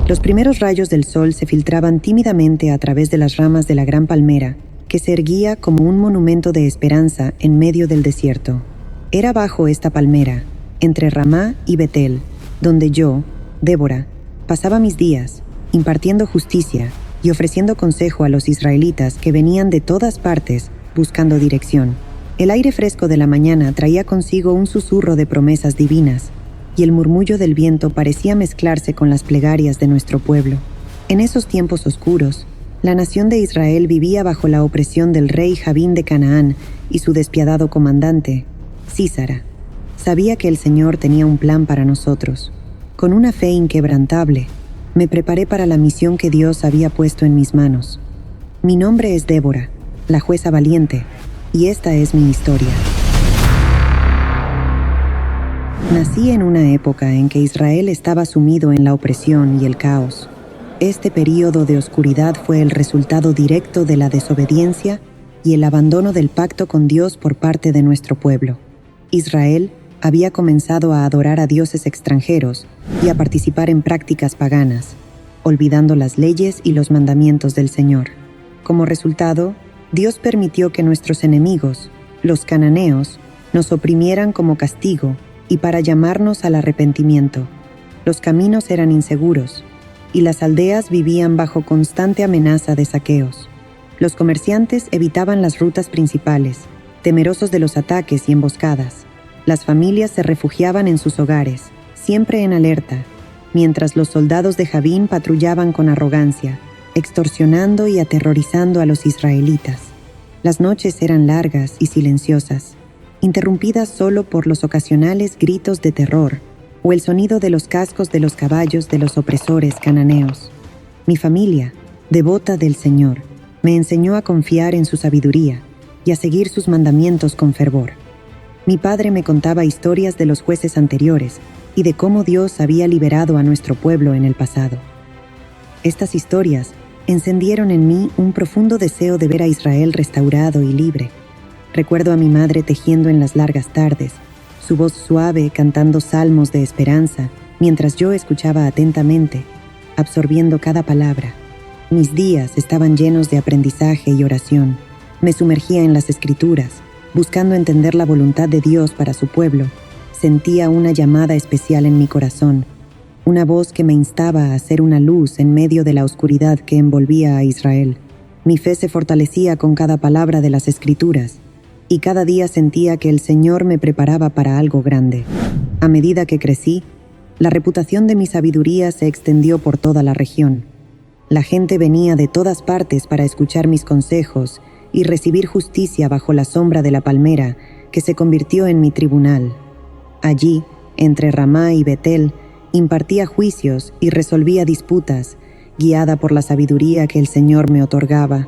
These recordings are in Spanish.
Los primeros rayos del sol se filtraban tímidamente a través de las ramas de la gran palmera, que se erguía como un monumento de esperanza en medio del desierto. Era bajo esta palmera, entre Ramá y Betel, donde yo, Débora, pasaba mis días, impartiendo justicia y ofreciendo consejo a los israelitas que venían de todas partes buscando dirección. El aire fresco de la mañana traía consigo un susurro de promesas divinas, y el murmullo del viento parecía mezclarse con las plegarias de nuestro pueblo. En esos tiempos oscuros, la nación de Israel vivía bajo la opresión del rey Javín de Canaán y su despiadado comandante, Sísara. Sabía que el Señor tenía un plan para nosotros. Con una fe inquebrantable, me preparé para la misión que Dios había puesto en mis manos. Mi nombre es Débora, la jueza valiente, y esta es mi historia. Nací en una época en que Israel estaba sumido en la opresión y el caos. Este período de oscuridad fue el resultado directo de la desobediencia y el abandono del pacto con Dios por parte de nuestro pueblo. Israel había comenzado a adorar a dioses extranjeros y a participar en prácticas paganas, olvidando las leyes y los mandamientos del Señor. Como resultado, Dios permitió que nuestros enemigos, los cananeos, nos oprimieran como castigo y para llamarnos al arrepentimiento. Los caminos eran inseguros, y las aldeas vivían bajo constante amenaza de saqueos. Los comerciantes evitaban las rutas principales, temerosos de los ataques y emboscadas. Las familias se refugiaban en sus hogares, siempre en alerta, mientras los soldados de Javín patrullaban con arrogancia, extorsionando y aterrorizando a los israelitas. Las noches eran largas y silenciosas, interrumpidas solo por los ocasionales gritos de terror o el sonido de los cascos de los caballos de los opresores cananeos. Mi familia, devota del Señor, me enseñó a confiar en su sabiduría y a seguir sus mandamientos con fervor. Mi padre me contaba historias de los jueces anteriores y de cómo Dios había liberado a nuestro pueblo en el pasado. Estas historias encendieron en mí un profundo deseo de ver a Israel restaurado y libre. Recuerdo a mi madre tejiendo en las largas tardes, su voz suave cantando salmos de esperanza, mientras yo escuchaba atentamente, absorbiendo cada palabra. Mis días estaban llenos de aprendizaje y oración. Me sumergía en las Escrituras, buscando entender la voluntad de Dios para su pueblo. Sentía una llamada especial en mi corazón, una voz que me instaba a hacer una luz en medio de la oscuridad que envolvía a Israel. Mi fe se fortalecía con cada palabra de las Escrituras, y cada día sentía que el Señor me preparaba para algo grande. A medida que crecí, la reputación de mi sabiduría se extendió por toda la región. La gente venía de todas partes para escuchar mis consejos y recibir justicia bajo la sombra de la palmera que se convirtió en mi tribunal. Allí, entre Ramá y Betel, impartía juicios y resolvía disputas, guiada por la sabiduría que el Señor me otorgaba.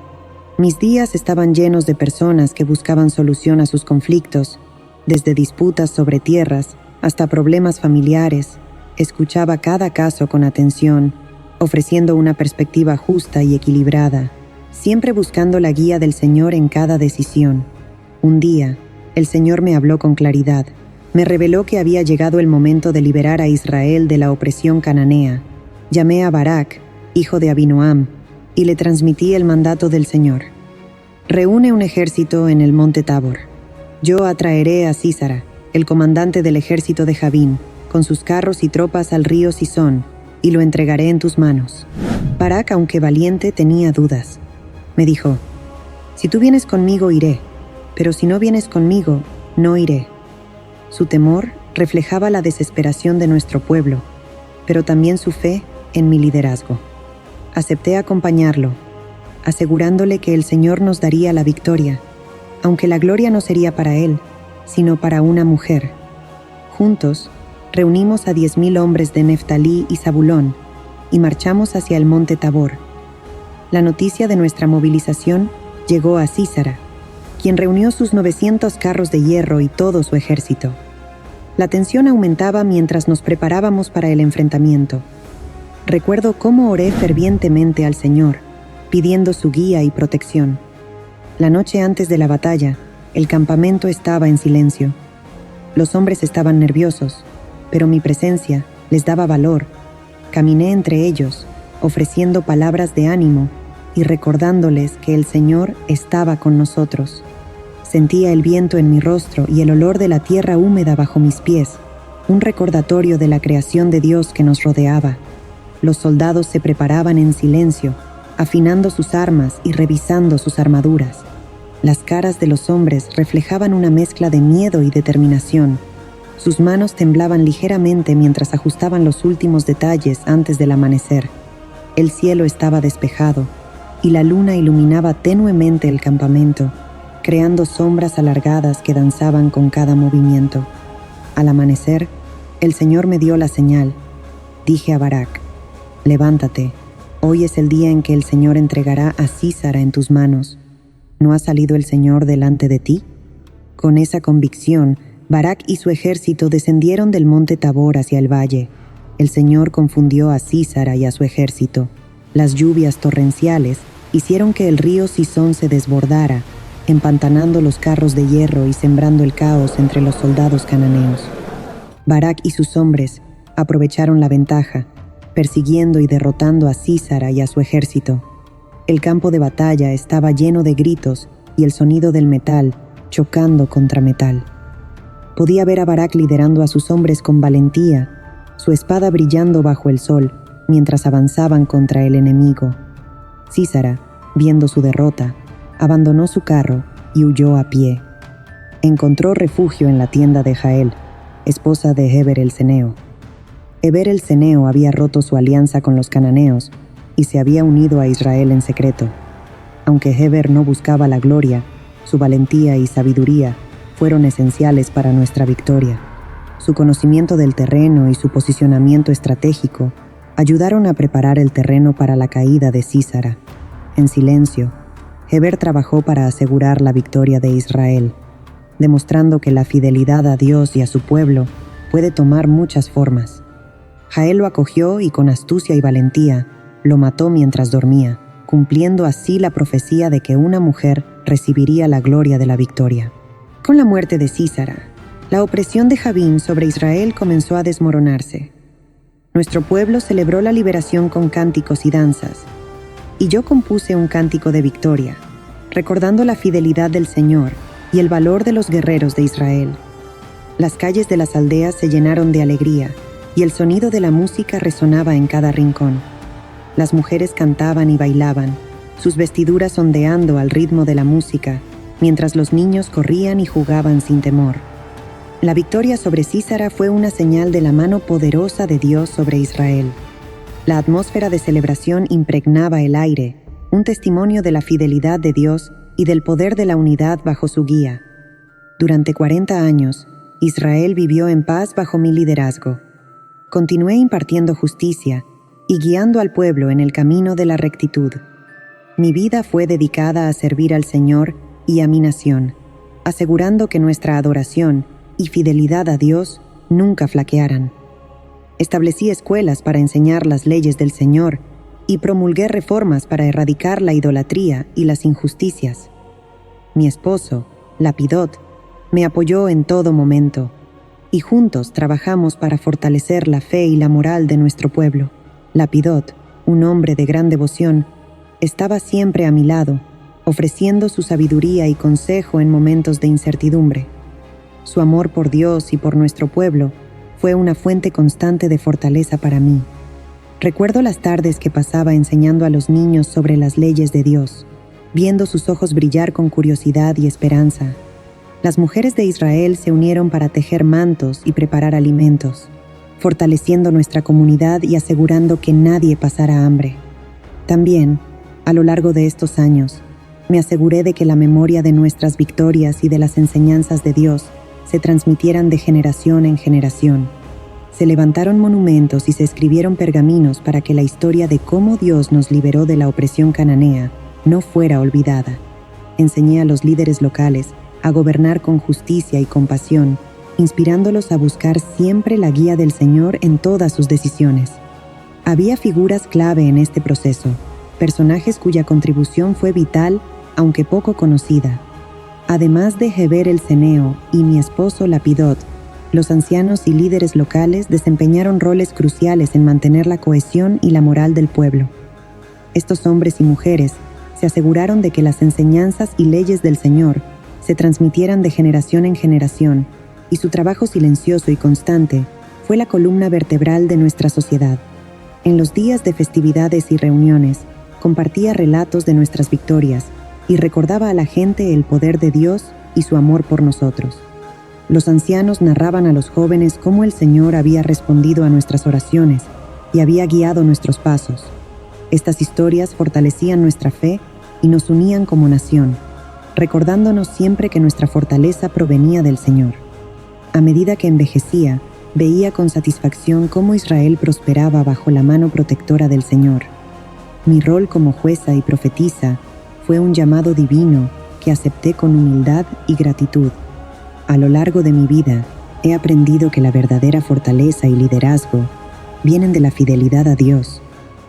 Mis días estaban llenos de personas que buscaban solución a sus conflictos, desde disputas sobre tierras hasta problemas familiares. Escuchaba cada caso con atención, ofreciendo una perspectiva justa y equilibrada, siempre buscando la guía del Señor en cada decisión. Un día, el Señor me habló con claridad. Me reveló que había llegado el momento de liberar a Israel de la opresión cananea. Llamé a Barak, hijo de Abinoam, y le transmití el mandato del Señor. Reúne un ejército en el monte Tabor. Yo atraeré a Sísara, el comandante del ejército de Javín, con sus carros y tropas al río Sison, y lo entregaré en tus manos. Barak, aunque valiente, tenía dudas. Me dijo, si tú vienes conmigo, iré, pero si no vienes conmigo, no iré. Su temor reflejaba la desesperación de nuestro pueblo, pero también su fe en mi liderazgo. Acepté acompañarlo, asegurándole que el Señor nos daría la victoria, aunque la gloria no sería para él, sino para una mujer. Juntos, reunimos a 10,000 hombres de Neftalí y Zabulón y marchamos hacia el monte Tabor. La noticia de nuestra movilización llegó a Sísara, quien reunió sus 900 carros de hierro y todo su ejército. La tensión aumentaba mientras nos preparábamos para el enfrentamiento. Recuerdo cómo oré fervientemente al Señor, pidiendo su guía y protección. La noche antes de la batalla, el campamento estaba en silencio. Los hombres estaban nerviosos, pero mi presencia les daba valor. Caminé entre ellos, ofreciendo palabras de ánimo y recordándoles que el Señor estaba con nosotros. Sentía el viento en mi rostro y el olor de la tierra húmeda bajo mis pies, un recordatorio de la creación de Dios que nos rodeaba. Los soldados se preparaban en silencio, afinando sus armas y revisando sus armaduras. Las caras de los hombres reflejaban una mezcla de miedo y determinación. Sus manos temblaban ligeramente mientras ajustaban los últimos detalles antes del amanecer. El cielo estaba despejado y la luna iluminaba tenuemente el campamento, creando sombras alargadas que danzaban con cada movimiento. Al amanecer, el Señor me dio la señal. Dije a Barak: «Levántate, hoy es el día en que el Señor entregará a Sísara en tus manos. ¿No ha salido el Señor delante de ti?». Con esa convicción, Barak y su ejército descendieron del monte Tabor hacia el valle. El Señor confundió a Sísara y a su ejército. Las lluvias torrenciales hicieron que el río Cisón se desbordara, empantanando los carros de hierro y sembrando el caos entre los soldados cananeos. Barak y sus hombres aprovecharon la ventaja, persiguiendo y derrotando a Sísara y a su ejército. El campo de batalla estaba lleno de gritos y el sonido del metal chocando contra metal. Podía ver a Barak liderando a sus hombres con valentía, su espada brillando bajo el sol mientras avanzaban contra el enemigo. Sísara, viendo su derrota, abandonó su carro y huyó a pie. Encontró refugio en la tienda de Jael, esposa de Heber el Ceneo. Heber el Ceneo había roto su alianza con los cananeos y se había unido a Israel en secreto. Aunque Heber no buscaba la gloria, su valentía y sabiduría fueron esenciales para nuestra victoria. Su conocimiento del terreno y su posicionamiento estratégico ayudaron a preparar el terreno para la caída de Sísara. En silencio, Heber trabajó para asegurar la victoria de Israel, demostrando que la fidelidad a Dios y a su pueblo puede tomar muchas formas. Jael lo acogió y con astucia y valentía lo mató mientras dormía, cumpliendo así la profecía de que una mujer recibiría la gloria de la victoria. Con la muerte de Sísara, la opresión de Jabín sobre Israel comenzó a desmoronarse. Nuestro pueblo celebró la liberación con cánticos y danzas, y yo compuse un cántico de victoria, recordando la fidelidad del Señor y el valor de los guerreros de Israel. Las calles de las aldeas se llenaron de alegría, y el sonido de la música resonaba en cada rincón. Las mujeres cantaban y bailaban, sus vestiduras ondeando al ritmo de la música, mientras los niños corrían y jugaban sin temor. La victoria sobre Sísara fue una señal de la mano poderosa de Dios sobre Israel. La atmósfera de celebración impregnaba el aire, un testimonio de la fidelidad de Dios y del poder de la unidad bajo su guía. Durante 40 años, Israel vivió en paz bajo mi liderazgo. Continué impartiendo justicia y guiando al pueblo en el camino de la rectitud. Mi vida fue dedicada a servir al Señor y a mi nación, asegurando que nuestra adoración y fidelidad a Dios nunca flaquearan. Establecí escuelas para enseñar las leyes del Señor y promulgué reformas para erradicar la idolatría y las injusticias. Mi esposo, Lapidot, me apoyó en todo momento, y juntos trabajamos para fortalecer la fe y la moral de nuestro pueblo. Lapidot, un hombre de gran devoción, estaba siempre a mi lado, ofreciendo su sabiduría y consejo en momentos de incertidumbre. Su amor por Dios y por nuestro pueblo fue una fuente constante de fortaleza para mí. Recuerdo las tardes que pasaba enseñando a los niños sobre las leyes de Dios, viendo sus ojos brillar con curiosidad y esperanza. Las mujeres de Israel se unieron para tejer mantos y preparar alimentos, fortaleciendo nuestra comunidad y asegurando que nadie pasara hambre. También, a lo largo de estos años, me aseguré de que la memoria de nuestras victorias y de las enseñanzas de Dios se transmitieran de generación en generación. Se levantaron monumentos y se escribieron pergaminos para que la historia de cómo Dios nos liberó de la opresión cananea no fuera olvidada. Enseñé a los líderes locales a gobernar con justicia y compasión, inspirándolos a buscar siempre la guía del Señor en todas sus decisiones. Había figuras clave en este proceso, personajes cuya contribución fue vital, aunque poco conocida. Además de Heber el Ceneo y mi esposo Lapidot, Los ancianos y líderes locales desempeñaron roles cruciales en mantener la cohesión y la moral del pueblo. Estos hombres y mujeres se aseguraron de que las enseñanzas y leyes del Señor se transmitieran de generación en generación, y su trabajo silencioso y constante fue la columna vertebral de nuestra sociedad. En los días de festividades y reuniones, compartía relatos de nuestras victorias y recordaba a la gente el poder de Dios y su amor por nosotros. Los ancianos narraban a los jóvenes cómo el Señor había respondido a nuestras oraciones y había guiado nuestros pasos. Estas historias fortalecían nuestra fe y nos unían como nación, recordándonos siempre que nuestra fortaleza provenía del Señor. A medida que envejecía, veía con satisfacción cómo Israel prosperaba bajo la mano protectora del Señor. Mi rol como jueza y profetisa fue un llamado divino que acepté con humildad y gratitud. A lo largo de mi vida, he aprendido que la verdadera fortaleza y liderazgo vienen de la fidelidad a Dios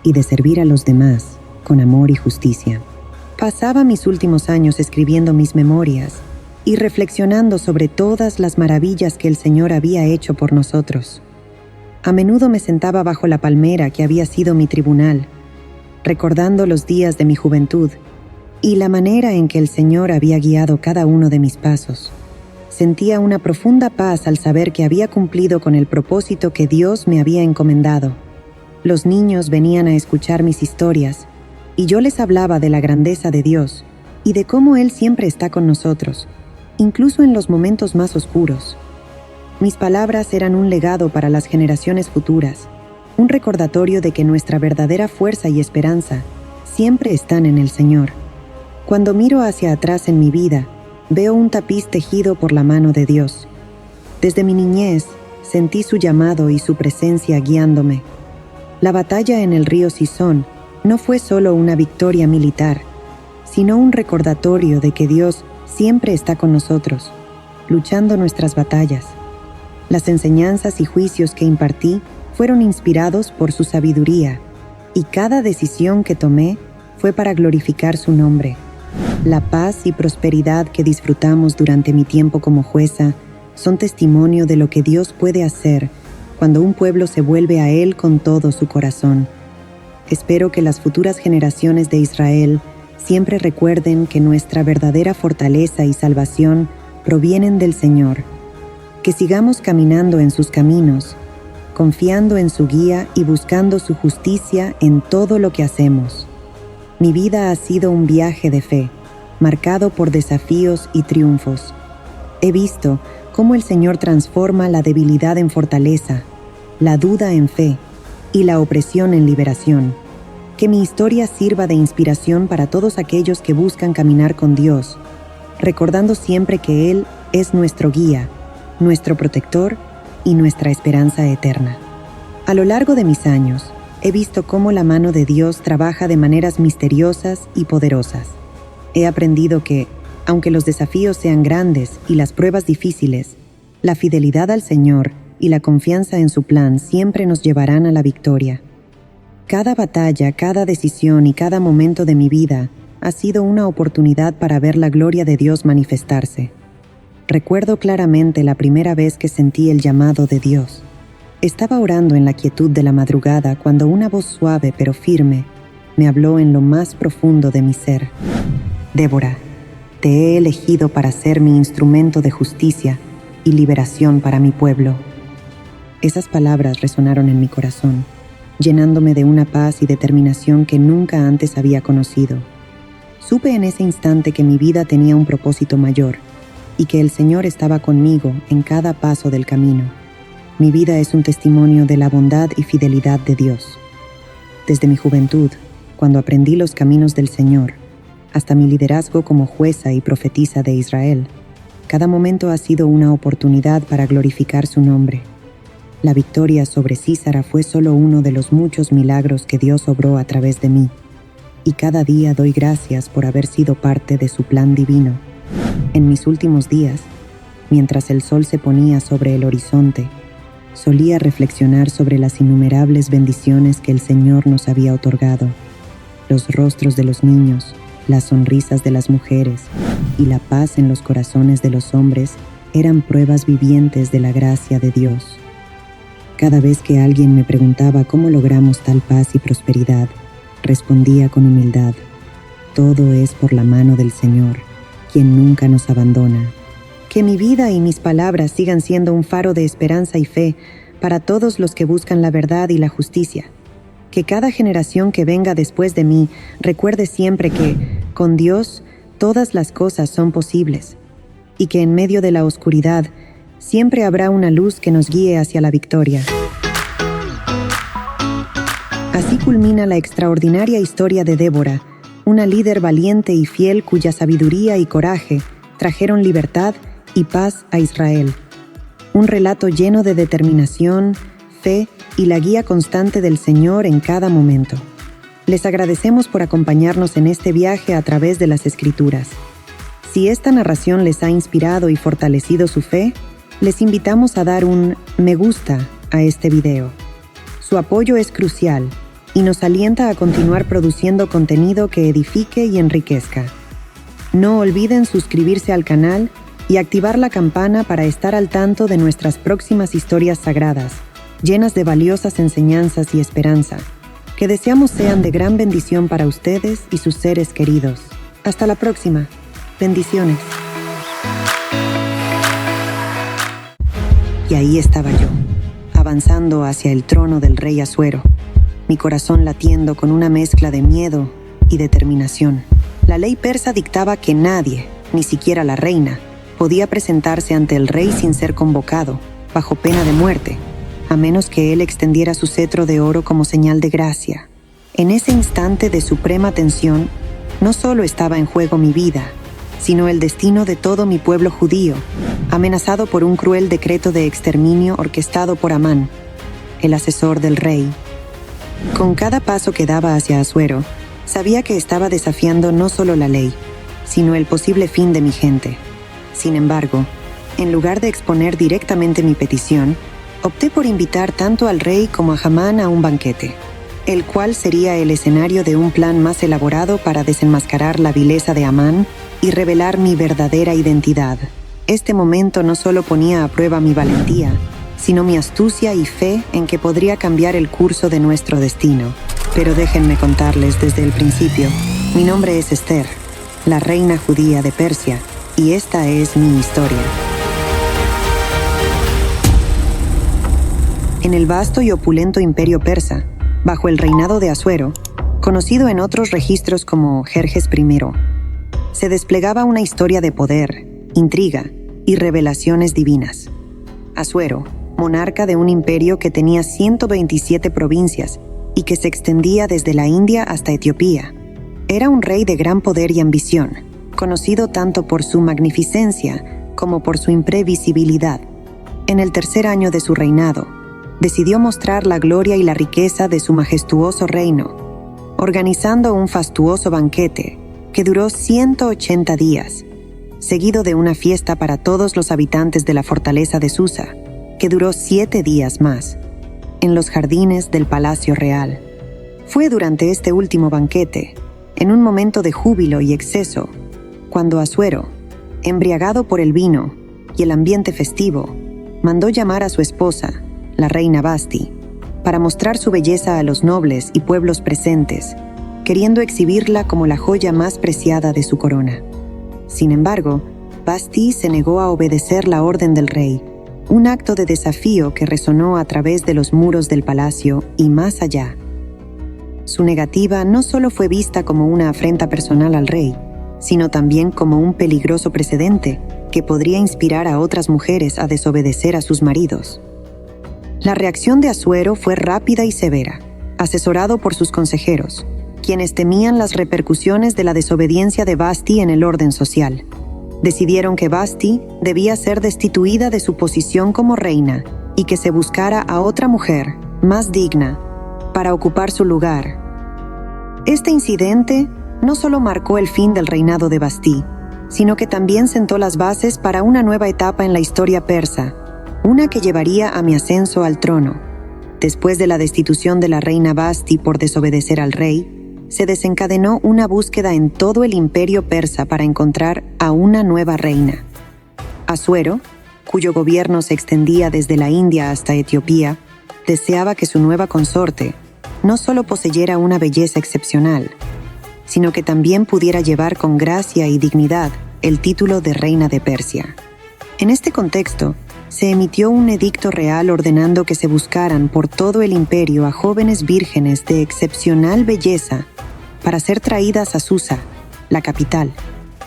y de servir a los demás con amor y justicia. Pasaba mis últimos años escribiendo mis memorias y reflexionando sobre todas las maravillas que el Señor había hecho por nosotros. A menudo me sentaba bajo la palmera que había sido mi tribunal, recordando los días de mi juventud y la manera en que el Señor había guiado cada uno de mis pasos. Sentía una profunda paz al saber que había cumplido con el propósito que Dios me había encomendado. Los niños venían a escuchar mis historias, y yo les hablaba de la grandeza de Dios y de cómo Él siempre está con nosotros, incluso en los momentos más oscuros. Mis palabras eran un legado para las generaciones futuras, un recordatorio de que nuestra verdadera fuerza y esperanza siempre están en el Señor. Cuando miro hacia atrás en mi vida, veo un tapiz tejido por la mano de Dios. Desde mi niñez, sentí su llamado y su presencia guiándome. La batalla en el río Sison no fue solo una victoria militar, sino un recordatorio de que Dios siempre está con nosotros, luchando nuestras batallas. Las enseñanzas y juicios que impartí fueron inspirados por su sabiduría, y cada decisión que tomé fue para glorificar su nombre. La paz y prosperidad que disfrutamos durante mi tiempo como jueza son testimonio de lo que Dios puede hacer cuando un pueblo se vuelve a Él con todo su corazón. Espero que las futuras generaciones de Israel siempre recuerden que nuestra verdadera fortaleza y salvación provienen del Señor, que sigamos caminando en sus caminos, confiando en su guía y buscando su justicia en todo lo que hacemos. Mi vida ha sido un viaje de fe, marcado por desafíos y triunfos. He visto cómo el Señor transforma la debilidad en fortaleza, la duda en fe y la opresión en liberación. Que mi historia sirva de inspiración para todos aquellos que buscan caminar con Dios, recordando siempre que Él es nuestro guía, nuestro protector y nuestra esperanza eterna. A lo largo de mis años, he visto cómo la mano de Dios trabaja de maneras misteriosas y poderosas. He aprendido que, aunque los desafíos sean grandes y las pruebas difíciles, la fidelidad al Señor y la confianza en su plan siempre nos llevarán a la victoria. Cada batalla, cada decisión y cada momento de mi vida ha sido una oportunidad para ver la gloria de Dios manifestarse. Recuerdo claramente la primera vez que sentí el llamado de Dios. Estaba orando en la quietud de la madrugada cuando una voz suave pero firme me habló en lo más profundo de mi ser. Débora, te he elegido para ser mi instrumento de justicia y liberación para mi pueblo. Esas palabras resonaron en mi corazón, llenándome de una paz y determinación que nunca antes había conocido. Supe en ese instante que mi vida tenía un propósito mayor y que el Señor estaba conmigo en cada paso del camino. Mi vida es un testimonio de la bondad y fidelidad de Dios. Desde mi juventud, cuando aprendí los caminos del Señor, hasta mi liderazgo como jueza y profetisa de Israel, cada momento ha sido una oportunidad para glorificar su nombre. La victoria sobre Sísara fue solo uno de los muchos milagros que Dios obró a través de mí, y cada día doy gracias por haber sido parte de su plan divino. En mis últimos días, mientras el sol se ponía sobre el horizonte, solía reflexionar sobre las innumerables bendiciones que el Señor nos había otorgado, los rostros de los niños, las sonrisas de las mujeres y la paz en los corazones de los hombres eran pruebas vivientes de la gracia de Dios. Cada vez que alguien me preguntaba cómo logramos tal paz y prosperidad, respondía con humildad: todo es por la mano del Señor, quien nunca nos abandona. Que mi vida y mis palabras sigan siendo un faro de esperanza y fe para todos los que buscan la verdad y la justicia. Que cada generación que venga después de mí recuerde siempre que, con Dios, todas las cosas son posibles, y que en medio de la oscuridad siempre habrá una luz que nos guíe hacia la victoria. Así culmina la extraordinaria historia de Débora, una líder valiente y fiel cuya sabiduría y coraje trajeron libertad y paz a Israel. Un relato lleno de determinación, fe y la guía constante del Señor en cada momento. Les agradecemos por acompañarnos en este viaje a través de las Escrituras. Si esta narración les ha inspirado y fortalecido su fe, les invitamos a dar un me gusta a este video. Su apoyo es crucial y nos alienta a continuar produciendo contenido que edifique y enriquezca. No olviden suscribirse al canal y activar la campana para estar al tanto de nuestras próximas historias sagradas, llenas de valiosas enseñanzas y esperanza, que deseamos sean de gran bendición para ustedes y sus seres queridos. Hasta la próxima. Bendiciones. Y ahí estaba yo, avanzando hacia el trono del rey Asuero, mi corazón latiendo con una mezcla de miedo y determinación. La ley persa dictaba que nadie, ni siquiera la reina, podía presentarse ante el rey sin ser convocado, bajo pena de muerte, a menos que él extendiera su cetro de oro como señal de gracia. En ese instante de suprema tensión, no solo estaba en juego mi vida, sino el destino de todo mi pueblo judío, amenazado por un cruel decreto de exterminio orquestado por Amán, el asesor del rey. Con cada paso que daba hacia Asuero, sabía que estaba desafiando no solo la ley, sino el posible fin de mi gente. Sin embargo, en lugar de exponer directamente mi petición, opté por invitar tanto al rey como a Hamán a un banquete, el cual sería el escenario de un plan más elaborado para desenmascarar la vileza de Amán y revelar mi verdadera identidad. Este momento no solo ponía a prueba mi valentía, sino mi astucia y fe en que podría cambiar el curso de nuestro destino. Pero déjenme contarles desde el principio. Mi nombre es Esther, la reina judía de Persia, y esta es mi historia. En el vasto y opulento imperio persa, bajo el reinado de Asuero, conocido en otros registros como Jerjes I, se desplegaba una historia de poder, intriga y revelaciones divinas. Asuero, monarca de un imperio que tenía 127 provincias y que se extendía desde la India hasta Etiopía, era un rey de gran poder y ambición, conocido tanto por su magnificencia como por su imprevisibilidad. En el tercer año de su reinado, decidió mostrar la gloria y la riqueza de su majestuoso reino, organizando un fastuoso banquete que duró 180 días, seguido de una fiesta para todos los habitantes de la fortaleza de Susa, que duró 7 días más, en los jardines del Palacio Real. Fue durante este último banquete, en un momento de júbilo y exceso, cuando Asuero, embriagado por el vino y el ambiente festivo, mandó llamar a su esposa, la reina Vasti, para mostrar su belleza a los nobles y pueblos presentes, queriendo exhibirla como la joya más preciada de su corona. Sin embargo, Vasti se negó a obedecer la orden del rey, un acto de desafío que resonó a través de los muros del palacio y más allá. Su negativa no solo fue vista como una afrenta personal al rey, sino también como un peligroso precedente que podría inspirar a otras mujeres a desobedecer a sus maridos. La reacción de Asuero fue rápida y severa, asesorado por sus consejeros, quienes temían las repercusiones de la desobediencia de Vasti en el orden social. Decidieron que Vasti debía ser destituida de su posición como reina y que se buscara a otra mujer, más digna, para ocupar su lugar. Este incidente no solo marcó el fin del reinado de Vasti, sino que también sentó las bases para una nueva etapa en la historia persa, una que llevaría a mi ascenso al trono. Después de la destitución de la reina Vasti por desobedecer al rey, se desencadenó una búsqueda en todo el imperio persa para encontrar a una nueva reina. Asuero, cuyo gobierno se extendía desde la India hasta Etiopía, deseaba que su nueva consorte no solo poseyera una belleza excepcional, sino que también pudiera llevar con gracia y dignidad el título de reina de Persia. En este contexto, se emitió un edicto real ordenando que se buscaran por todo el imperio a jóvenes vírgenes de excepcional belleza para ser traídas a Susa, la capital,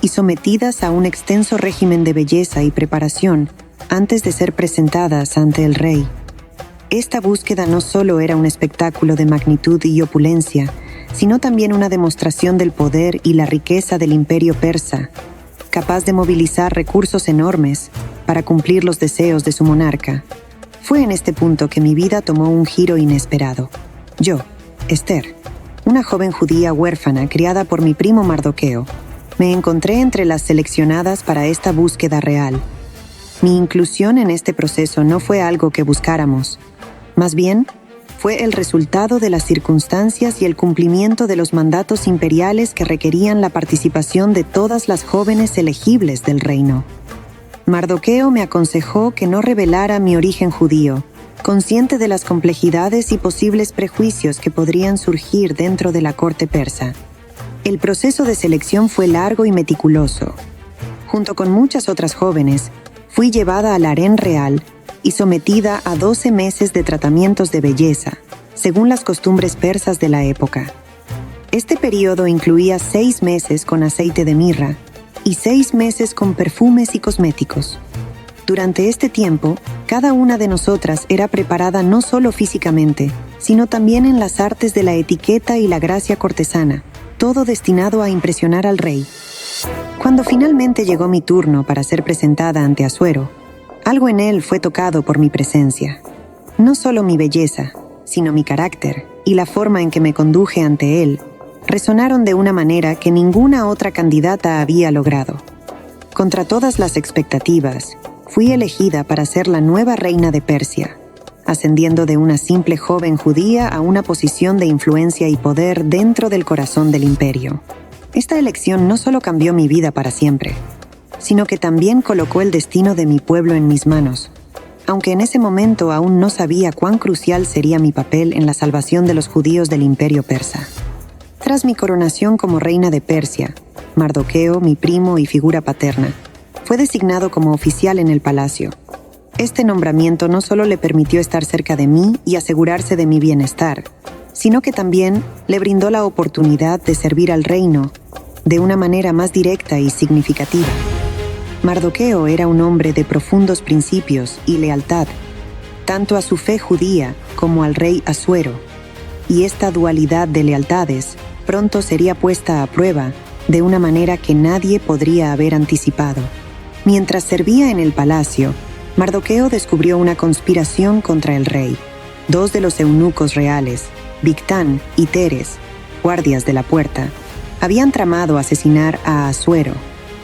y sometidas a un extenso régimen de belleza y preparación antes de ser presentadas ante el rey. Esta búsqueda no solo era un espectáculo de magnitud y opulencia, sino también una demostración del poder y la riqueza del imperio persa, capaz de movilizar recursos enormes para cumplir los deseos de su monarca. Fue en este punto que mi vida tomó un giro inesperado. Yo, Esther, una joven judía huérfana criada por mi primo Mardoqueo, me encontré entre las seleccionadas para esta búsqueda real. Mi inclusión en este proceso no fue algo que buscáramos. Más bien, fue el resultado de las circunstancias y el cumplimiento de los mandatos imperiales que requerían la participación de todas las jóvenes elegibles del reino. Mardoqueo me aconsejó que no revelara mi origen judío, consciente de las complejidades y posibles prejuicios que podrían surgir dentro de la corte persa. El proceso de selección fue largo y meticuloso. Junto con muchas otras jóvenes, fui llevada al harén real y sometida a 12 meses de tratamientos de belleza, según las costumbres persas de la época. Este período incluía 6 meses con aceite de mirra y 6 meses con perfumes y cosméticos. Durante este tiempo, cada una de nosotras era preparada no solo físicamente, sino también en las artes de la etiqueta y la gracia cortesana, todo destinado a impresionar al rey. Cuando finalmente llegó mi turno para ser presentada ante Asuero, algo en él fue tocado por mi presencia. No solo mi belleza, sino mi carácter y la forma en que me conduje ante él resonaron de una manera que ninguna otra candidata había logrado. Contra todas las expectativas, fui elegida para ser la nueva reina de Persia, ascendiendo de una simple joven judía a una posición de influencia y poder dentro del corazón del imperio. Esta elección no solo cambió mi vida para siempre, sino que también colocó el destino de mi pueblo en mis manos, aunque en ese momento aún no sabía cuán crucial sería mi papel en la salvación de los judíos del imperio persa. Tras mi coronación como reina de Persia, Mardoqueo, mi primo y figura paterna, fue designado como oficial en el palacio. Este nombramiento no solo le permitió estar cerca de mí y asegurarse de mi bienestar, sino que también le brindó la oportunidad de servir al reino de una manera más directa y significativa. Mardoqueo era un hombre de profundos principios y lealtad, tanto a su fe judía como al rey Asuero, y esta dualidad de lealtades pronto sería puesta a prueba de una manera que nadie podría haber anticipado. Mientras servía en el palacio, Mardoqueo descubrió una conspiración contra el rey. 2 de los eunucos reales, Bigtán y Teres, guardias de la puerta, habían tramado asesinar a Asuero.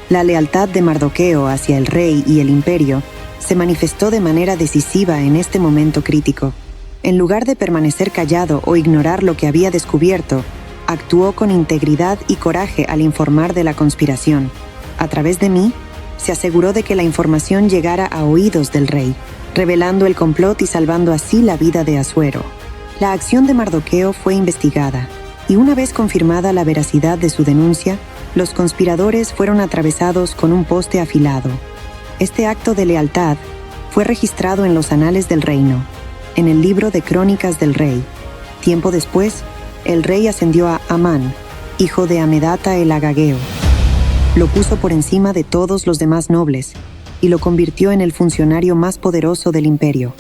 La lealtad de Mardoqueo hacia el rey y el imperio se manifestó de manera decisiva en este momento crítico. En lugar de permanecer callado o ignorar lo que había descubierto, actuó con integridad y coraje al informar de la conspiración. A través de mí, se aseguró de que la información llegara a oídos del rey, revelando el complot y salvando así la vida de Asuero. La acción de Mardoqueo fue investigada, y una vez confirmada la veracidad de su denuncia, los conspiradores fueron atravesados con un poste afilado. Este acto de lealtad fue registrado en los anales del reino, en el libro de Crónicas del Rey. Tiempo después, el rey ascendió a Amán, hijo de Amedata el Agageo. Lo puso por encima de todos los demás nobles y lo convirtió en el funcionario más poderoso del imperio.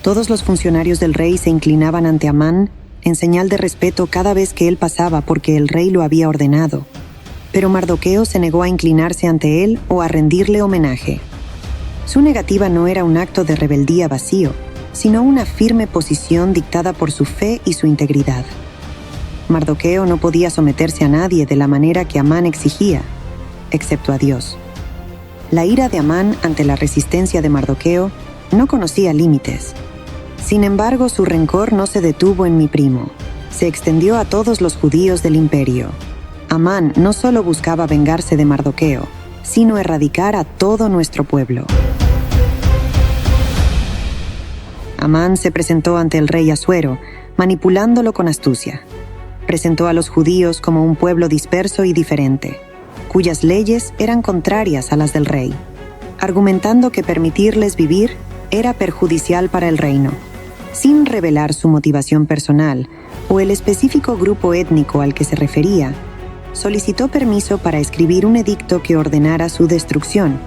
Todos los funcionarios del rey se inclinaban ante Amán en señal de respeto cada vez que él pasaba porque el rey lo había ordenado. Pero Mardoqueo se negó a inclinarse ante él o a rendirle homenaje. Su negativa no era un acto de rebeldía vacío, sino una firme posición dictada por su fe y su integridad. Mardoqueo no podía someterse a nadie de la manera que Amán exigía, excepto a Dios. La ira de Amán ante la resistencia de Mardoqueo no conocía límites. Sin embargo, su rencor no se detuvo en mi primo. Se extendió a todos los judíos del imperio. Amán no solo buscaba vengarse de Mardoqueo, sino erradicar a todo nuestro pueblo. Amán se presentó ante el rey Asuero, manipulándolo con astucia. Presentó a los judíos como un pueblo disperso y diferente, cuyas leyes eran contrarias a las del rey, argumentando que permitirles vivir era perjudicial para el reino. Sin revelar su motivación personal o el específico grupo étnico al que se refería, solicitó permiso para escribir un edicto que ordenara su destrucción.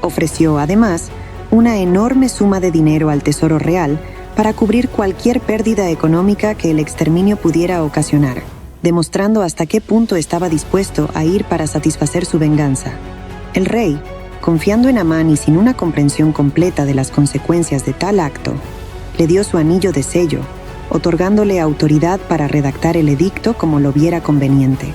Ofreció, además, una enorme suma de dinero al Tesoro Real para cubrir cualquier pérdida económica que el exterminio pudiera ocasionar, demostrando hasta qué punto estaba dispuesto a ir para satisfacer su venganza. El rey, confiando en Amán y sin una comprensión completa de las consecuencias de tal acto, le dio su anillo de sello, otorgándole autoridad para redactar el edicto como lo viera conveniente,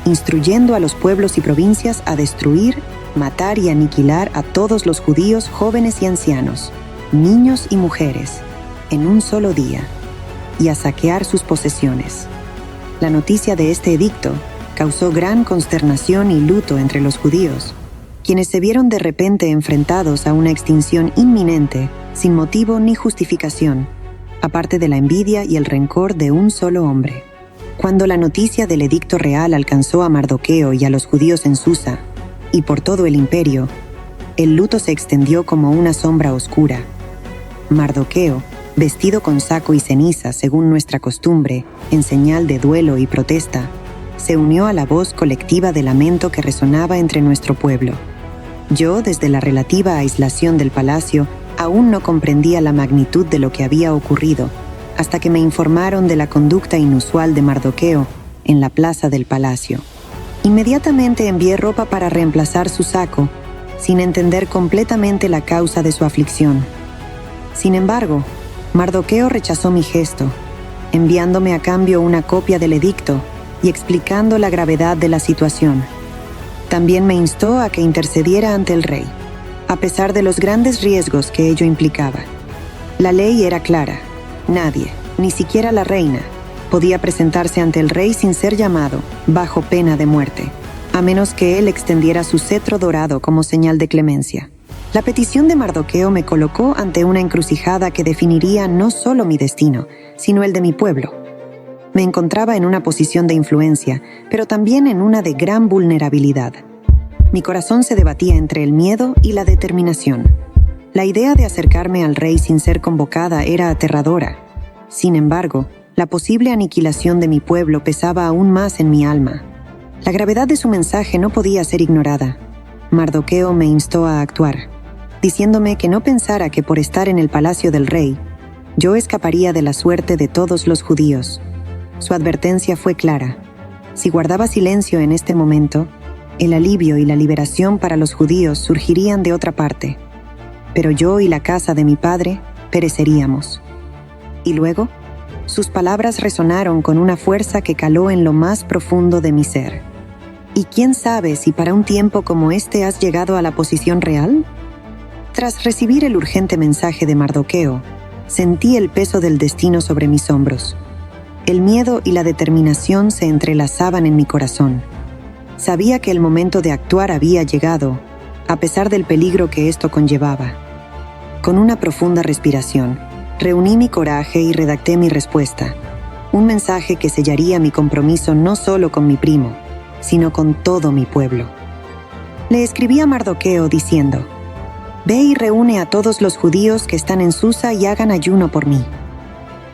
instruyendo a los pueblos y provincias a destruir, matar y aniquilar a todos los judíos jóvenes y ancianos, niños y mujeres, en un solo día, y a saquear sus posesiones. La noticia de este edicto causó gran consternación y luto entre los judíos, quienes se vieron de repente enfrentados a una extinción inminente, sin motivo ni justificación, aparte de la envidia y el rencor de un solo hombre. Cuando la noticia del edicto real alcanzó a Mardoqueo y a los judíos en Susa, y por todo el imperio, el luto se extendió como una sombra oscura. Mardoqueo, vestido con saco y ceniza según nuestra costumbre, en señal de duelo y protesta, se unió a la voz colectiva de lamento que resonaba entre nuestro pueblo. Yo, desde la relativa aislación del palacio, aún no comprendía la magnitud de lo que había ocurrido, hasta que me informaron de la conducta inusual de Mardoqueo en la plaza del palacio. Inmediatamente envié ropa para reemplazar su saco, sin entender completamente la causa de su aflicción. Sin embargo, Mardoqueo rechazó mi gesto, enviándome a cambio una copia del edicto y explicando la gravedad de la situación. También me instó a que intercediera ante el rey, a pesar de los grandes riesgos que ello implicaba. La ley era clara: nadie, ni siquiera la reina, podía presentarse ante el rey sin ser llamado, bajo pena de muerte, a menos que él extendiera su cetro dorado como señal de clemencia. La petición de Mardoqueo me colocó ante una encrucijada que definiría no solo mi destino, sino el de mi pueblo. Me encontraba en una posición de influencia, pero también en una de gran vulnerabilidad. Mi corazón se debatía entre el miedo y la determinación. La idea de acercarme al rey sin ser convocada era aterradora. Sin embargo, la posible aniquilación de mi pueblo pesaba aún más en mi alma. La gravedad de su mensaje no podía ser ignorada. Mardoqueo me instó a actuar, diciéndome que no pensara que por estar en el palacio del rey, yo escaparía de la suerte de todos los judíos. Su advertencia fue clara: si guardaba silencio en este momento, el alivio y la liberación para los judíos surgirían de otra parte, pero yo y la casa de mi padre pereceríamos. Y luego, sus palabras resonaron con una fuerza que caló en lo más profundo de mi ser. ¿Y quién sabe si para un tiempo como este has llegado a la posición real? Tras recibir el urgente mensaje de Mardoqueo, sentí el peso del destino sobre mis hombros. El miedo y la determinación se entrelazaban en mi corazón. Sabía que el momento de actuar había llegado, a pesar del peligro que esto conllevaba. Con una profunda respiración, reuní mi coraje y redacté mi respuesta, un mensaje que sellaría mi compromiso no solo con mi primo, sino con todo mi pueblo. Le escribí a Mardoqueo diciendo: «Ve y reúne a todos los judíos que están en Susa y hagan ayuno por mí.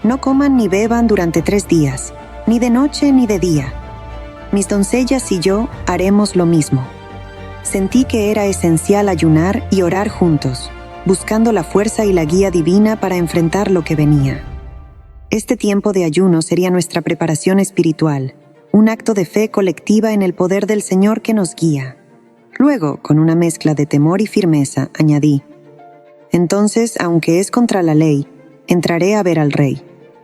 No coman ni beban durante 3 días, ni de noche ni de día. Mis doncellas y yo haremos lo mismo». Sentí que era esencial ayunar y orar juntos, buscando la fuerza y la guía divina para enfrentar lo que venía. Este tiempo de ayuno sería nuestra preparación espiritual, un acto de fe colectiva en el poder del Señor que nos guía. Luego, con una mezcla de temor y firmeza, añadí: «Entonces, aunque es contra la ley, entraré a ver al rey.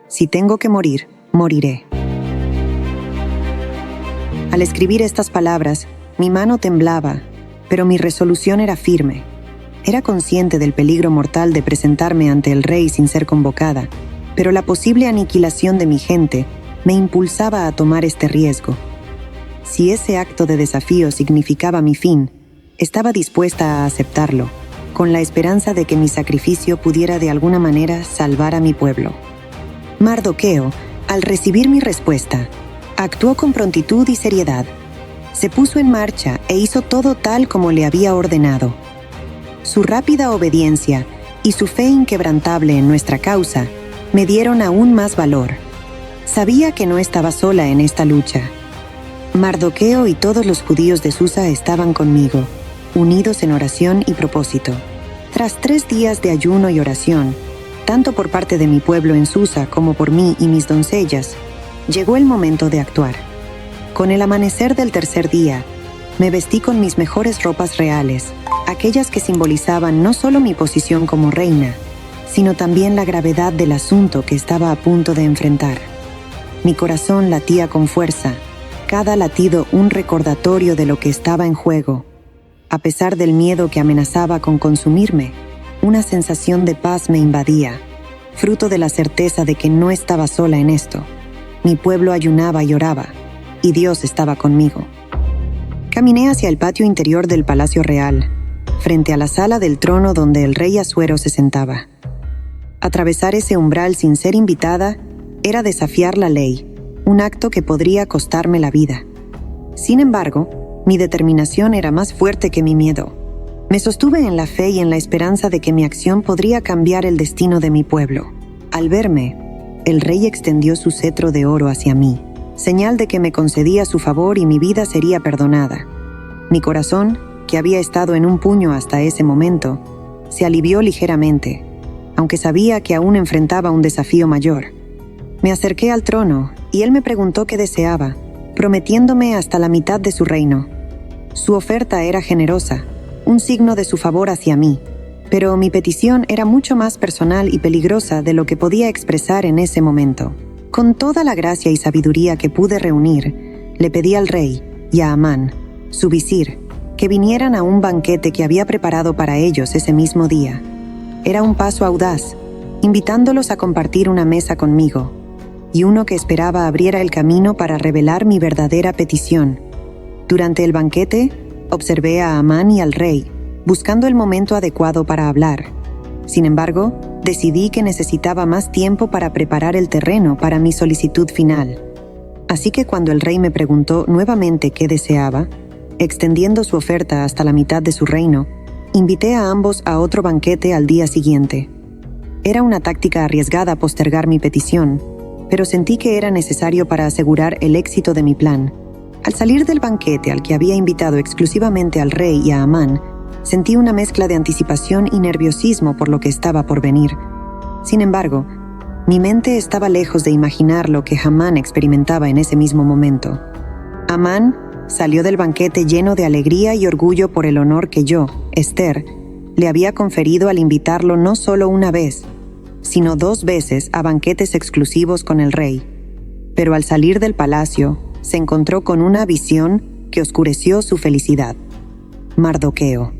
Si tengo que morir, moriré». Al escribir estas palabras, mi mano temblaba, pero mi resolución era firme. Era consciente del peligro mortal de presentarme ante el rey sin ser convocada, pero la posible aniquilación de mi gente me impulsaba a tomar este riesgo. Si ese acto de desafío significaba mi fin, estaba dispuesta a aceptarlo, con la esperanza de que mi sacrificio pudiera de alguna manera salvar a mi pueblo. Mardoqueo, al recibir mi respuesta, actuó con prontitud y seriedad. Se puso en marcha e hizo todo tal como le había ordenado. Su rápida obediencia y su fe inquebrantable en nuestra causa me dieron aún más valor. Sabía que no estaba sola en esta lucha. Mardoqueo y todos los judíos de Susa estaban conmigo, unidos en oración y propósito. Tras 3 días de ayuno y oración, tanto por parte de mi pueblo en Susa como por mí y mis doncellas, llegó el momento de actuar. Con el amanecer del tercer día, me vestí con mis mejores ropas reales, aquellas que simbolizaban no solo mi posición como reina, sino también la gravedad del asunto que estaba a punto de enfrentar. Mi corazón latía con fuerza, cada latido un recordatorio de lo que estaba en juego. A pesar del miedo que amenazaba con consumirme, una sensación de paz me invadía, fruto de la certeza de que no estaba sola en esto. Mi pueblo ayunaba y oraba, y Dios estaba conmigo. Caminé hacia el patio interior del Palacio Real, frente a la sala del trono donde el rey Asuero se sentaba. Atravesar ese umbral sin ser invitada era desafiar la ley, un acto que podría costarme la vida. Sin embargo, mi determinación era más fuerte que mi miedo. Me sostuve en la fe y en la esperanza de que mi acción podría cambiar el destino de mi pueblo. Al verme, el rey extendió su cetro de oro hacia mí, señal de que me concedía su favor y mi vida sería perdonada. Mi corazón, que había estado en un puño hasta ese momento, se alivió ligeramente, aunque sabía que aún enfrentaba un desafío mayor. Me acerqué al trono y él me preguntó qué deseaba, prometiéndome hasta la mitad de su reino. Su oferta era generosa, un signo de su favor hacia mí, pero mi petición era mucho más personal y peligrosa de lo que podía expresar en ese momento. Con toda la gracia y sabiduría que pude reunir, le pedí al rey y a Amán, su visir, que vinieran a un banquete que había preparado para ellos ese mismo día. Era un paso audaz, invitándolos a compartir una mesa conmigo, y uno que esperaba abriera el camino para revelar mi verdadera petición. Durante el banquete, observé a Amán y al rey, buscando el momento adecuado para hablar. Sin embargo, decidí que necesitaba más tiempo para preparar el terreno para mi solicitud final. Así que cuando el rey me preguntó nuevamente qué deseaba, extendiendo su oferta hasta la mitad de su reino, invité a ambos a otro banquete al día siguiente. Era una táctica arriesgada postergar mi petición, pero sentí que era necesario para asegurar el éxito de mi plan. Al salir del banquete al que había invitado exclusivamente al rey y a Amán, sentí una mezcla de anticipación y nerviosismo por lo que estaba por venir. Sin embargo, mi mente estaba lejos de imaginar lo que Amán experimentaba en ese mismo momento. Amán salió del banquete lleno de alegría y orgullo por el honor que yo, Esther, le había conferido al invitarlo no solo una vez, sino 2 veces a banquetes exclusivos con el rey. Pero al salir del palacio, se encontró con una visión que oscureció su felicidad. Mardoqueo.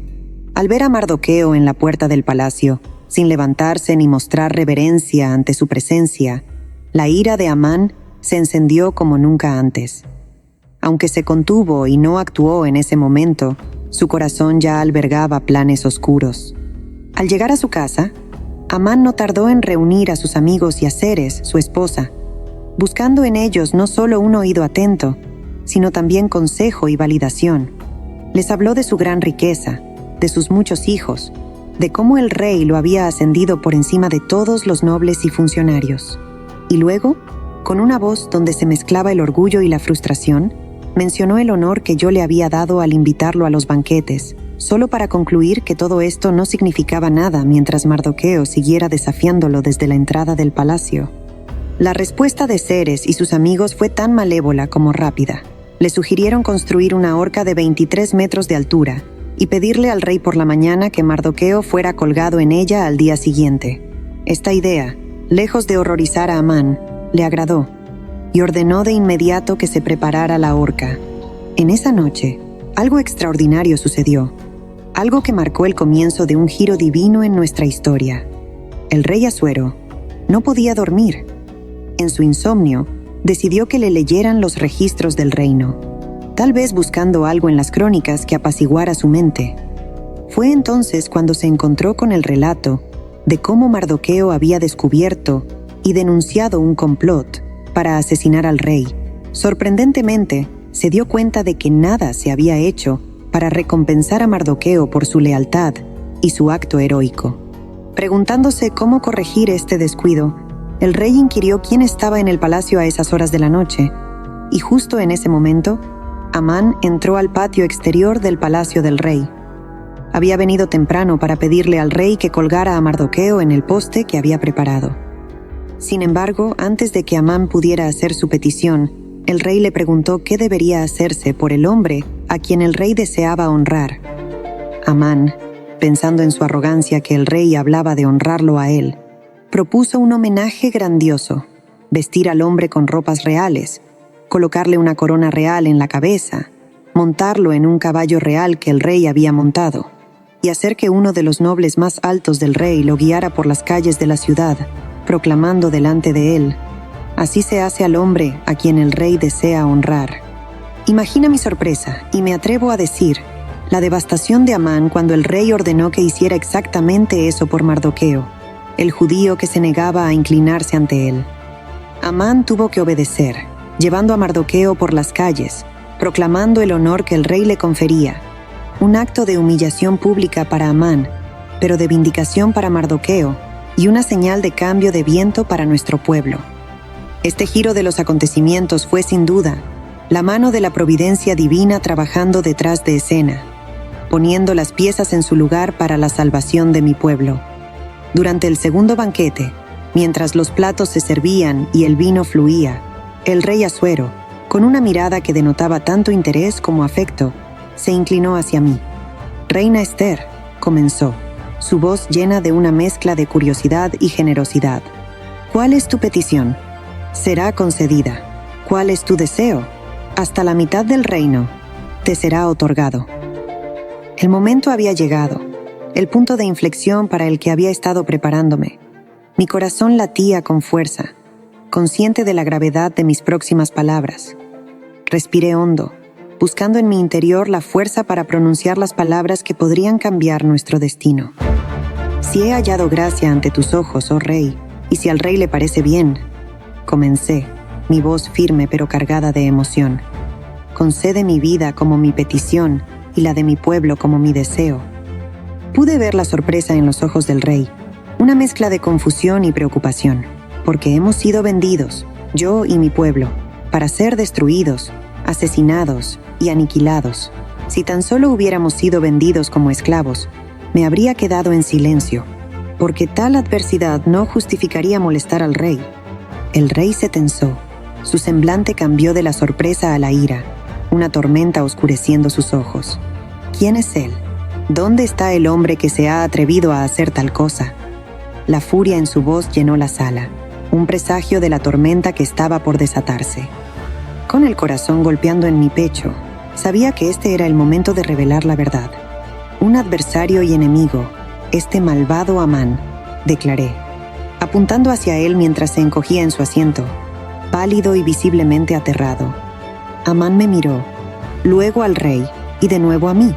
Al ver a Mardoqueo en la puerta del palacio, sin levantarse ni mostrar reverencia ante su presencia, la ira de Amán se encendió como nunca antes. Aunque se contuvo y no actuó en ese momento, su corazón ya albergaba planes oscuros. Al llegar a su casa, Amán no tardó en reunir a sus amigos y a Ceres, su esposa, buscando en ellos no solo un oído atento, sino también consejo y validación. Les habló de su gran riqueza, de sus muchos hijos, de cómo el rey lo había ascendido por encima de todos los nobles y funcionarios. Y luego, con una voz donde se mezclaba el orgullo y la frustración, mencionó el honor que yo le había dado al invitarlo a los banquetes, solo para concluir que todo esto no significaba nada mientras Mardoqueo siguiera desafiándolo desde la entrada del palacio. La respuesta de Ceres y sus amigos fue tan malévola como rápida. Le sugirieron construir una horca de 23 metros de altura y pedirle al rey por la mañana que Mardoqueo fuera colgado en ella al día siguiente. Esta idea, lejos de horrorizar a Amán, le agradó y ordenó de inmediato que se preparara la horca. En esa noche, algo extraordinario sucedió, algo que marcó el comienzo de un giro divino en nuestra historia. El rey Asuero no podía dormir. En su insomnio, decidió que le leyeran los registros del reino, tal vez buscando algo en las crónicas que apaciguara su mente. Fue entonces cuando se encontró con el relato de cómo Mardoqueo había descubierto y denunciado un complot para asesinar al rey. Sorprendentemente, se dio cuenta de que nada se había hecho para recompensar a Mardoqueo por su lealtad y su acto heroico. Preguntándose cómo corregir este descuido, el rey inquirió quién estaba en el palacio a esas horas de la noche, y justo en ese momento, Amán entró al patio exterior del palacio del rey. Había venido temprano para pedirle al rey que colgara a Mardoqueo en el poste que había preparado. Sin embargo, antes de que Amán pudiera hacer su petición, el rey le preguntó qué debería hacerse por el hombre a quien el rey deseaba honrar. Amán, pensando en su arrogancia que el rey hablaba de honrarlo a él, propuso un homenaje grandioso: vestir al hombre con ropas reales, colocarle una corona real en la cabeza, montarlo en un caballo real que el rey había montado, y hacer que uno de los nobles más altos del rey lo guiara por las calles de la ciudad, proclamando delante de él: así se hace al hombre a quien el rey desea honrar. Imagina mi sorpresa, y me atrevo a decir, la devastación de Amán cuando el rey ordenó que hiciera exactamente eso por Mardoqueo, el judío que se negaba a inclinarse ante él. Amán tuvo que obedecer, llevando a Mardoqueo por las calles, proclamando el honor que el rey le confería, un acto de humillación pública para Amán, pero de vindicación para Mardoqueo, y una señal de cambio de viento para nuestro pueblo. Este giro de los acontecimientos fue sin duda la mano de la providencia divina trabajando detrás de escena, poniendo las piezas en su lugar para la salvación de mi pueblo. Durante el segundo banquete, mientras los platos se servían y el vino fluía, el rey Asuero, con una mirada que denotaba tanto interés como afecto, se inclinó hacia mí. «Reina Esther», comenzó, su voz llena de una mezcla de curiosidad y generosidad. «¿Cuál es tu petición? Será concedida. ¿Cuál es tu deseo? Hasta la mitad del reino te será otorgado». El momento había llegado, el punto de inflexión para el que había estado preparándome. Mi corazón latía con fuerza, consciente de la gravedad de mis próximas palabras. Respiré hondo, buscando en mi interior la fuerza para pronunciar las palabras que podrían cambiar nuestro destino. «Si he hallado gracia ante tus ojos, oh rey, y si al rey le parece bien», comencé, mi voz firme pero cargada de emoción. «Concede mi vida como mi petición y la de mi pueblo como mi deseo». Pude ver la sorpresa en los ojos del rey, una mezcla de confusión y preocupación, porque hemos sido vendidos, yo y mi pueblo, para ser destruidos, asesinados y aniquilados. Si tan solo hubiéramos sido vendidos como esclavos, me habría quedado en silencio, porque tal adversidad no justificaría molestar al rey. El rey se tensó, su semblante cambió de la sorpresa a la ira, una tormenta oscureciendo sus ojos. ¿Quién es él? ¿Dónde está el hombre que se ha atrevido a hacer tal cosa? La furia en su voz llenó la sala, un presagio de la tormenta que estaba por desatarse. Con el corazón golpeando en mi pecho, sabía que este era el momento de revelar la verdad. «Un adversario y enemigo, este malvado Amán», declaré, apuntando hacia él mientras se encogía en su asiento, pálido y visiblemente aterrado. Amán me miró, luego al rey y de nuevo a mí,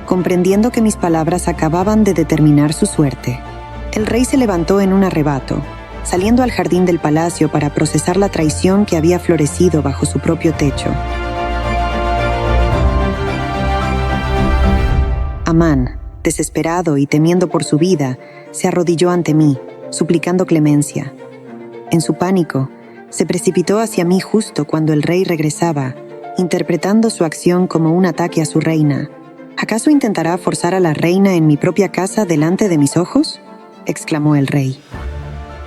comprendiendo que mis palabras acababan de determinar su suerte. El rey se levantó en un arrebato, saliendo al jardín del palacio para procesar la traición que había florecido bajo su propio techo. Amán, desesperado y temiendo por su vida, se arrodilló ante mí, suplicando clemencia. En su pánico, se precipitó hacia mí justo cuando el rey regresaba, interpretando su acción como un ataque a su reina. «¿Acaso intentará forzar a la reina en mi propia casa delante de mis ojos?», exclamó el rey.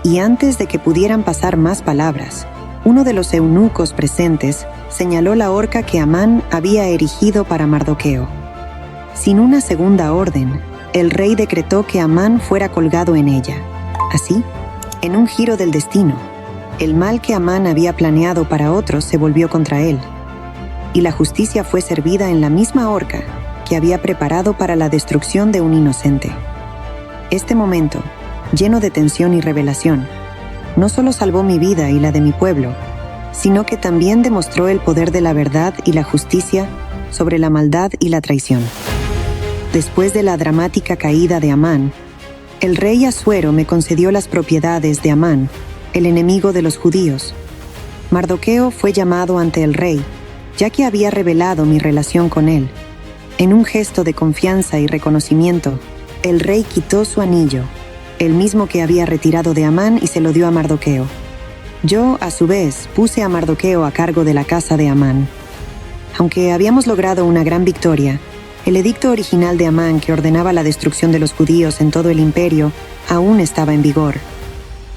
Y antes de que pudieran pasar más palabras, uno de los eunucos presentes señaló la horca que Amán había erigido para Mardoqueo. Sin una segunda orden, el rey decretó que Amán fuera colgado en ella. Así, en un giro del destino, el mal que Amán había planeado para otros se volvió contra él, y la justicia fue servida en la misma horca que había preparado para la destrucción de un inocente. Este momento, lleno de tensión y revelación, no solo salvó mi vida y la de mi pueblo, sino que también demostró el poder de la verdad y la justicia sobre la maldad y la traición. Después de la dramática caída de Amán, el rey Asuero me concedió las propiedades de Amán, el enemigo de los judíos. Mardoqueo fue llamado ante el rey, ya que había revelado mi relación con él. En un gesto de confianza y reconocimiento, el rey quitó su anillo, el mismo que había retirado de Amán, y se lo dio a Mardoqueo. Yo, a su vez, puse a Mardoqueo a cargo de la casa de Amán. Aunque habíamos logrado una gran victoria, el edicto original de Amán, que ordenaba la destrucción de los judíos en todo el imperio, aún estaba en vigor.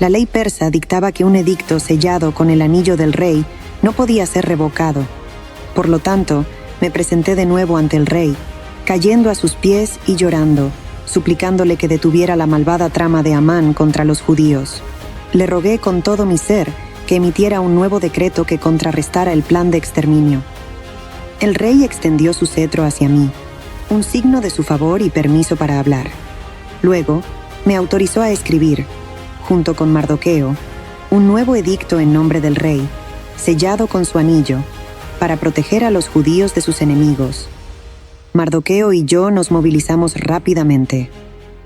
La ley persa dictaba que un edicto sellado con el anillo del rey no podía ser revocado. Por lo tanto, me presenté de nuevo ante el rey, cayendo a sus pies y llorando, suplicándole que detuviera la malvada trama de Amán contra los judíos. Le rogué con todo mi ser que emitiera un nuevo decreto que contrarrestara el plan de exterminio. El rey extendió su cetro hacia mí, un signo de su favor y permiso para hablar. Luego, me autorizó a escribir, junto con Mardoqueo, un nuevo edicto en nombre del rey, sellado con su anillo, para proteger a los judíos de sus enemigos. Mardoqueo y yo nos movilizamos rápidamente.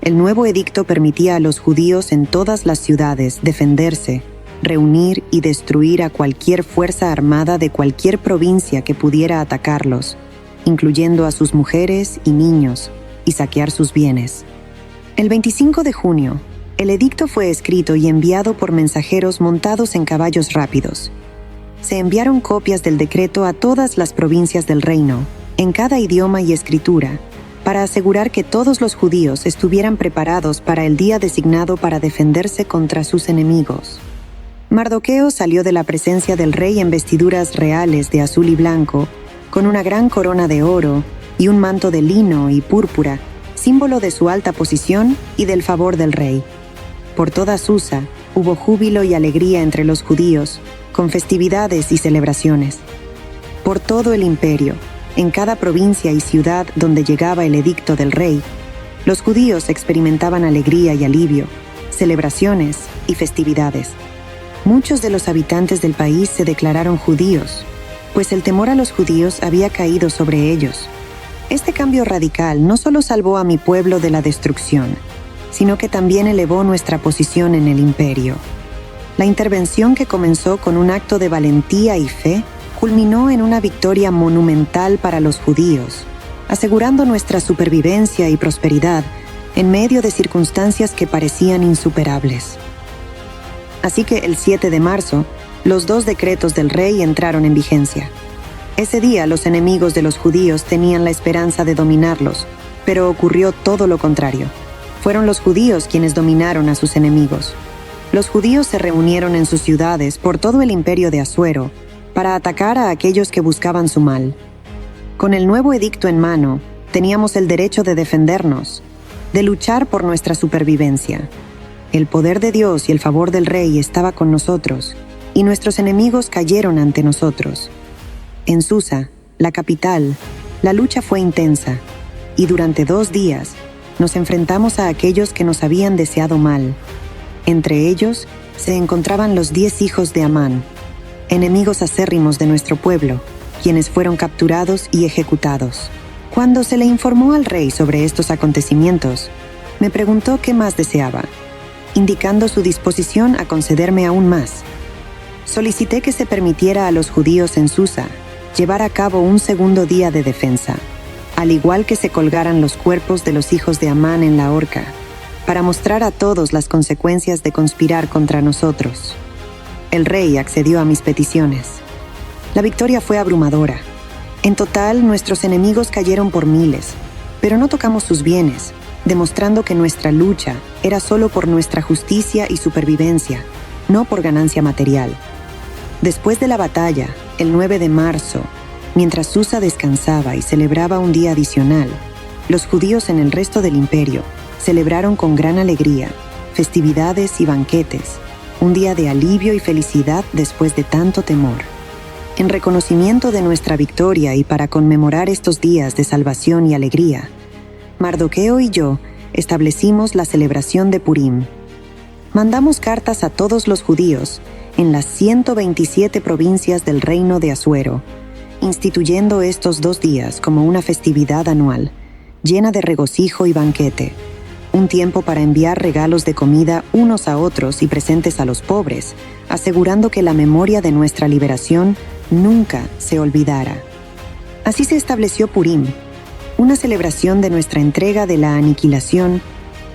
El nuevo edicto permitía a los judíos en todas las ciudades defenderse, reunir y destruir a cualquier fuerza armada de cualquier provincia que pudiera atacarlos, incluyendo a sus mujeres y niños, y saquear sus bienes. El 25 de junio, el edicto fue escrito y enviado por mensajeros montados en caballos rápidos. Se enviaron copias del decreto a todas las provincias del reino, en cada idioma y escritura, para asegurar que todos los judíos estuvieran preparados para el día designado para defenderse contra sus enemigos. Mardoqueo salió de la presencia del rey en vestiduras reales de azul y blanco, con una gran corona de oro y un manto de lino y púrpura, símbolo de su alta posición y del favor del rey. Por toda Susa hubo júbilo y alegría entre los judíos, con festividades y celebraciones. Por todo el imperio, en cada provincia y ciudad donde llegaba el edicto del rey, los judíos experimentaban alegría y alivio, celebraciones y festividades. Muchos de los habitantes del país se declararon judíos, pues el temor a los judíos había caído sobre ellos. Este cambio radical no solo salvó a mi pueblo de la destrucción, sino que también elevó nuestra posición en el imperio. La intervención, que comenzó con un acto de valentía y fe, culminó en una victoria monumental para los judíos, asegurando nuestra supervivencia y prosperidad en medio de circunstancias que parecían insuperables. Así que el 7 de marzo, los 2 decretos del rey entraron en vigencia. Ese día los enemigos de los judíos tenían la esperanza de dominarlos, pero ocurrió todo lo contrario. Fueron los judíos quienes dominaron a sus enemigos. Los judíos se reunieron en sus ciudades por todo el imperio de Asuero para atacar a aquellos que buscaban su mal. Con el nuevo edicto en mano, teníamos el derecho de defendernos, de luchar por nuestra supervivencia. El poder de Dios y el favor del rey estaba con nosotros, y nuestros enemigos cayeron ante nosotros. En Susa, la capital, la lucha fue intensa, y durante 2 días nos enfrentamos a aquellos que nos habían deseado mal. Entre ellos se encontraban los 10 hijos de Amán, enemigos acérrimos de nuestro pueblo, quienes fueron capturados y ejecutados. Cuando se le informó al rey sobre estos acontecimientos, me preguntó qué más deseaba, indicando su disposición a concederme aún más. Solicité que se permitiera a los judíos en Susa llevar a cabo un segundo día de defensa, al igual que se colgaran los cuerpos de los hijos de Amán en la horca, para mostrar a todos las consecuencias de conspirar contra nosotros. El rey accedió a mis peticiones. La victoria fue abrumadora. En total, nuestros enemigos cayeron por miles, pero no tocamos sus bienes, demostrando que nuestra lucha era solo por nuestra justicia y supervivencia, no por ganancia material. Después de la batalla, el 9 de marzo, mientras Susa descansaba y celebraba un día adicional, los judíos en el resto del imperio celebraron con gran alegría, festividades y banquetes, un día de alivio y felicidad después de tanto temor. En reconocimiento de nuestra victoria y para conmemorar estos días de salvación y alegría, Mardoqueo y yo establecimos la celebración de Purim. Mandamos cartas a todos los judíos en las 127 provincias del reino de Asuero, instituyendo estos 2 días como una festividad anual, llena de regocijo y banquete. Un tiempo para enviar regalos de comida unos a otros y presentes a los pobres, asegurando que la memoria de nuestra liberación nunca se olvidara. Así se estableció Purim, una celebración de nuestra entrega de la aniquilación,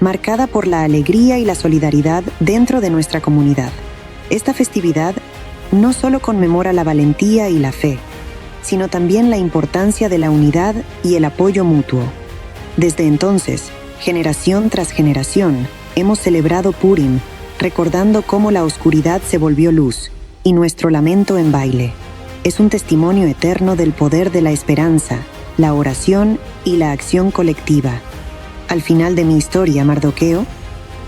marcada por la alegría y la solidaridad dentro de nuestra comunidad. Esta festividad no solo conmemora la valentía y la fe, sino también la importancia de la unidad y el apoyo mutuo. Desde entonces, generación tras generación, hemos celebrado Purim, recordando cómo la oscuridad se volvió luz y nuestro lamento en baile. Es un testimonio eterno del poder de la esperanza, la oración y la acción colectiva. Al final de mi historia, Mardoqueo,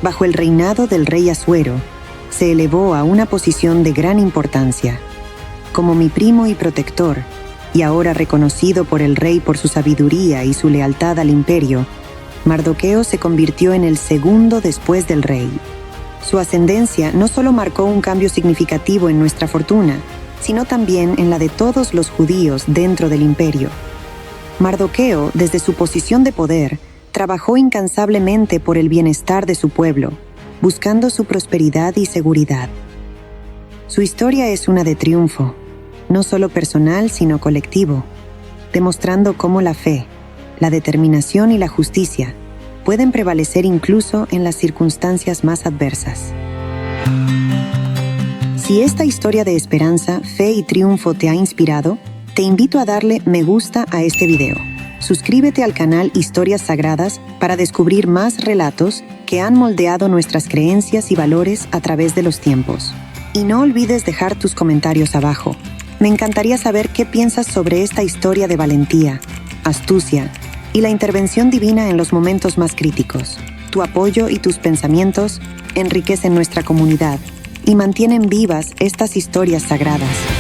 bajo el reinado del rey Asuero, se elevó a una posición de gran importancia. Como mi primo y protector, y ahora reconocido por el rey por su sabiduría y su lealtad al imperio, Mardoqueo se convirtió en el segundo después del rey. Su ascendencia no solo marcó un cambio significativo en nuestra fortuna, sino también en la de todos los judíos dentro del imperio. Mardoqueo, desde su posición de poder, trabajó incansablemente por el bienestar de su pueblo, buscando su prosperidad y seguridad. Su historia es una de triunfo, no solo personal sino colectivo, demostrando cómo la fe, la determinación y la justicia pueden prevalecer incluso en las circunstancias más adversas. Si esta historia de esperanza, fe y triunfo te ha inspirado, te invito a darle me gusta a este video. Suscríbete al canal Historias Sagradas para descubrir más relatos que han moldeado nuestras creencias y valores a través de los tiempos. Y no olvides dejar tus comentarios abajo. Me encantaría saber qué piensas sobre esta historia de valentía, astucia y la intervención divina en los momentos más críticos. Tu apoyo y tus pensamientos enriquecen nuestra comunidad y mantienen vivas estas historias sagradas.